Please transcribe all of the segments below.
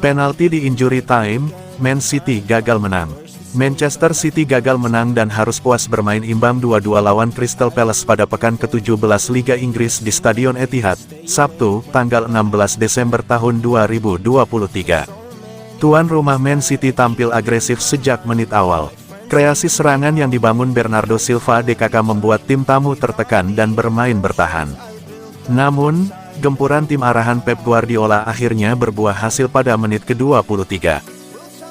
Penalti di injury time, Man City gagal menang. Manchester City gagal menang dan harus puas bermain imbang 2-2 lawan Crystal Palace pada pekan ke-17 Liga Inggris di Stadion Etihad, Sabtu, tanggal 16 Desember tahun 2023. Tuan rumah Man City tampil agresif sejak menit awal. Kreasi serangan yang dibangun Bernardo Silva DKK membuat tim tamu tertekan dan bermain bertahan. Namun, gempuran tim arahan Pep Guardiola akhirnya berbuah hasil pada menit ke-23.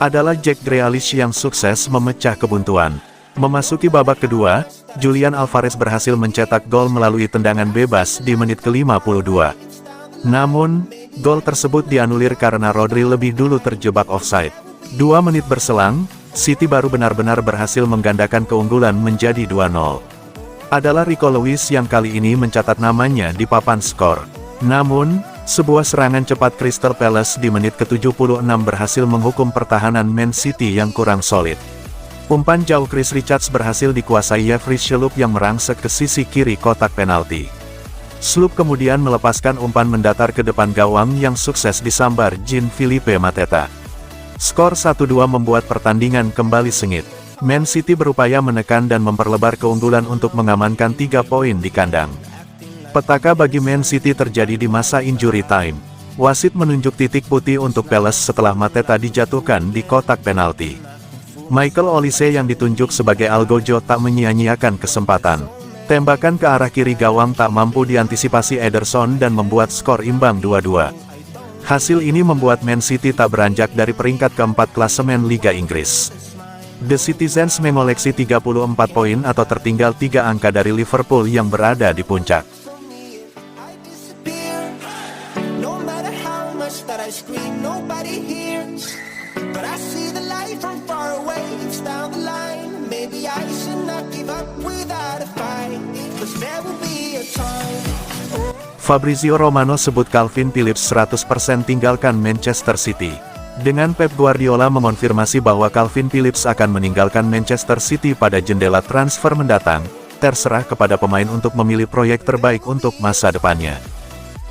Adalah Jack Grealish yang sukses memecah kebuntuan. Memasuki babak kedua, Julian Alvarez berhasil mencetak gol melalui tendangan bebas di menit ke-52. Namun, gol tersebut dianulir karena Rodri lebih dulu terjebak offside. 2 menit berselang, City baru benar-benar berhasil menggandakan keunggulan menjadi 2-0. Adalah Rico Lewis yang kali ini mencatat namanya di papan skor. Namun, sebuah serangan cepat Crystal Palace di menit ke-76 berhasil menghukum pertahanan Man City yang kurang solid. Umpan jauh Chris Richards berhasil dikuasai Jeffrey Schlupp yang merangsek ke sisi kiri kotak penalti. Schlupp kemudian melepaskan umpan mendatar ke depan gawang yang sukses disambar Jean-Philippe Mateta. Skor 1-2 membuat pertandingan kembali sengit. Man City berupaya menekan dan memperlebar keunggulan untuk mengamankan 3 poin di kandang. Petaka bagi Man City terjadi di masa injury time. Wasit menunjuk titik putih untuk Palace setelah Mateta dijatuhkan di kotak penalti. Michael Olise yang ditunjuk sebagai Algojo tak menyia-nyiakan kesempatan. Tembakan ke arah kiri gawang tak mampu diantisipasi Ederson dan membuat skor imbang 2-2. Hasil ini membuat Man City tak beranjak dari peringkat keempat klasemen Liga Inggris. The Citizens mengoleksi 34 poin atau tertinggal 3 angka dari Liverpool yang berada di puncak. Fabrizio Romano sebut Calvin Phillips 100% tinggalkan Manchester City. Dengan Pep Guardiola mengonfirmasi bahwa Calvin Phillips akan meninggalkan Manchester City pada jendela transfer mendatang, terserah kepada pemain untuk memilih proyek terbaik untuk masa depannya.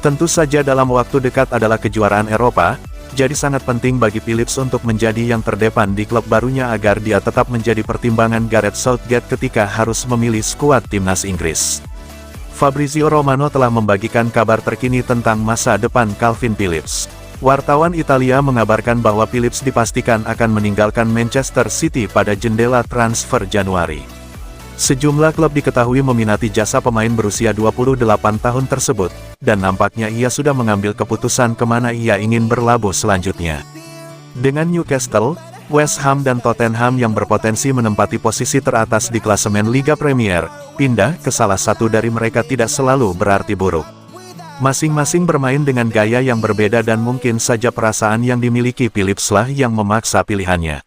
Tentu saja dalam waktu dekat adalah kejuaraan Eropa, jadi sangat penting bagi Phillips untuk menjadi yang terdepan di klub barunya agar dia tetap menjadi pertimbangan Gareth Southgate ketika harus memilih skuad timnas Inggris. Fabrizio Romano telah membagikan kabar terkini tentang masa depan Calvin Phillips. Wartawan Italia mengabarkan bahwa Phillips dipastikan akan meninggalkan Manchester City pada jendela transfer Januari. Sejumlah klub diketahui meminati jasa pemain berusia 28 tahun tersebut, dan nampaknya ia sudah mengambil keputusan kemana ia ingin berlabuh selanjutnya. Dengan Newcastle, West Ham dan Tottenham yang berpotensi menempati posisi teratas di klasemen Liga Premier, pindah ke salah satu dari mereka tidak selalu berarti buruk. Masing-masing bermain dengan gaya yang berbeda dan mungkin saja perasaan yang dimiliki Phillips lah yang memaksa pilihannya.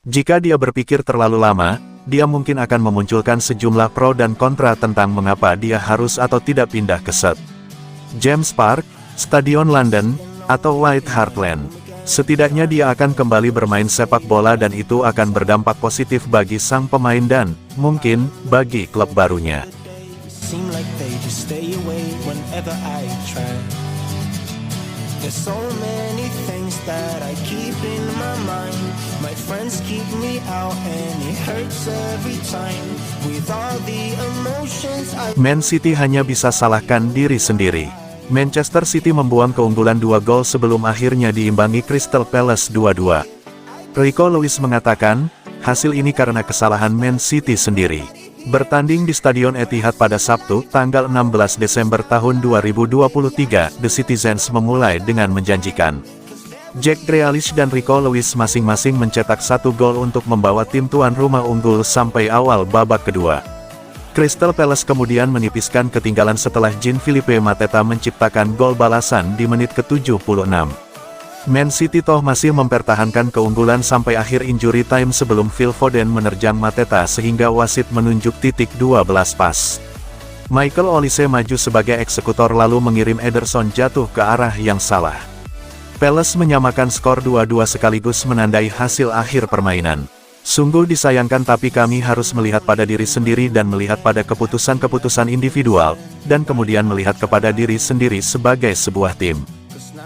Jika dia berpikir terlalu lama, dia mungkin akan memunculkan sejumlah pro dan kontra tentang mengapa dia harus atau tidak pindah ke St. James Park, Stadion London, atau White Hart Lane. Setidaknya dia akan kembali bermain sepak bola dan itu akan berdampak positif bagi sang pemain dan, mungkin, bagi klub barunya. Man City hanya bisa salahkan diri sendiri. Manchester City membuang keunggulan 2 gol sebelum akhirnya diimbangi Crystal Palace 2-2. Rico Lewis mengatakan, hasil ini karena kesalahan Man City sendiri. Bertanding di Stadion Etihad pada Sabtu, tanggal 16 Desember tahun 2023, The Citizens memulai dengan menjanjikan. Jack Grealish dan Rico Lewis masing-masing mencetak 1 gol untuk membawa tim tuan rumah unggul sampai awal babak kedua. Crystal Palace kemudian menipiskan ketinggalan setelah Jean-Philippe Mateta menciptakan gol balasan di menit ke-76. Man City toh masih mempertahankan keunggulan sampai akhir injury time sebelum Phil Foden menerjang Mateta sehingga wasit menunjuk titik 12 pas. Michael Olise maju sebagai eksekutor lalu mengirim Ederson jatuh ke arah yang salah. Palace menyamakan skor 2-2 sekaligus menandai hasil akhir permainan. Sungguh disayangkan tapi kami harus melihat pada diri sendiri dan melihat pada keputusan-keputusan individual, dan kemudian melihat kepada diri sendiri sebagai sebuah tim.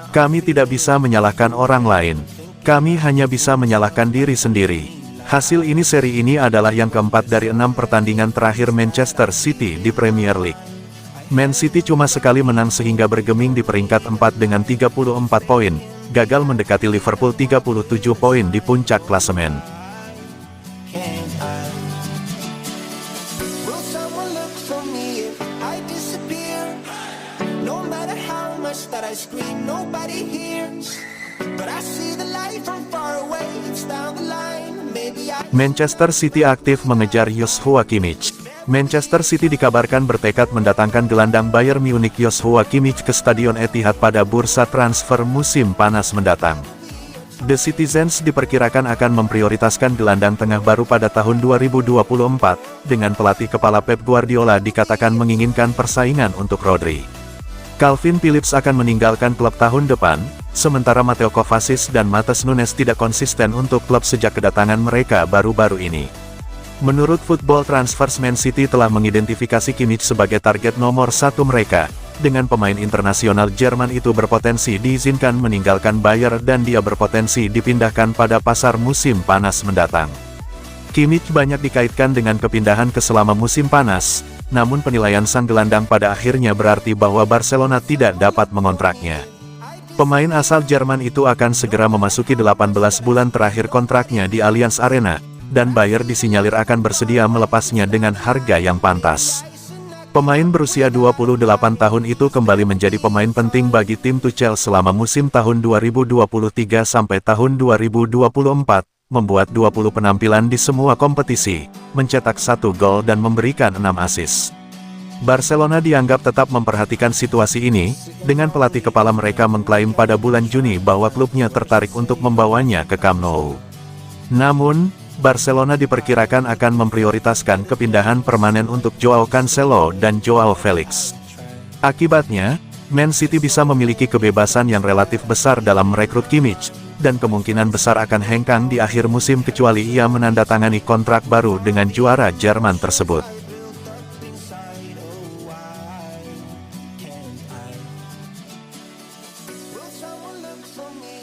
Kami tidak bisa menyalahkan orang lain. Kami hanya bisa menyalahkan diri sendiri. Hasil ini seri ini adalah yang keempat dari 6 pertandingan terakhir Manchester City di Premier League. Man City cuma sekali menang sehingga bergeming di peringkat 4 dengan 34 poin, gagal mendekati Liverpool 37 poin di puncak klasemen. Manchester City aktif mengejar Joshua Kimmich. Manchester City dikabarkan bertekad mendatangkan gelandang Bayern Munich Joshua Kimmich ke Stadion Etihad pada bursa transfer musim panas mendatang. The Citizens diperkirakan akan memprioritaskan gelandang tengah baru pada tahun 2024, dengan pelatih kepala Pep Guardiola dikatakan menginginkan persaingan untuk Rodri. Calvin Phillips akan meninggalkan klub tahun depan, sementara Mateo Kovacic dan Matheus Nunes tidak konsisten untuk klub sejak kedatangan mereka baru-baru ini. Menurut Football Transfers, Man City telah mengidentifikasi Kimmich sebagai target nomor 1 mereka, dengan pemain internasional Jerman itu berpotensi diizinkan meninggalkan Bayer dan dia berpotensi dipindahkan pada pasar musim panas mendatang. Kimmich banyak dikaitkan dengan kepindahan ke selama musim panas, namun penilaian sang gelandang pada akhirnya berarti bahwa Barcelona tidak dapat mengontraknya. Pemain asal Jerman itu akan segera memasuki 18 bulan terakhir kontraknya di Allianz Arena, dan Bayer disinyalir akan bersedia melepasnya dengan harga yang pantas. Pemain berusia 28 tahun itu kembali menjadi pemain penting bagi tim Tuchel selama musim tahun 2023 sampai tahun 2024, membuat 20 penampilan di semua kompetisi, mencetak 1 gol dan memberikan 6 assist. Barcelona dianggap tetap memperhatikan situasi ini, dengan pelatih kepala mereka mengklaim pada bulan Juni bahwa klubnya tertarik untuk membawanya ke Camp Nou. Namun, Barcelona diperkirakan akan memprioritaskan kepindahan permanen untuk Joao Cancelo dan Joao Felix. Akibatnya, Man City bisa memiliki kebebasan yang relatif besar dalam merekrut Kimmich, dan kemungkinan besar akan hengkang di akhir musim kecuali ia menandatangani kontrak baru dengan juara Jerman tersebut. Will someone look for me?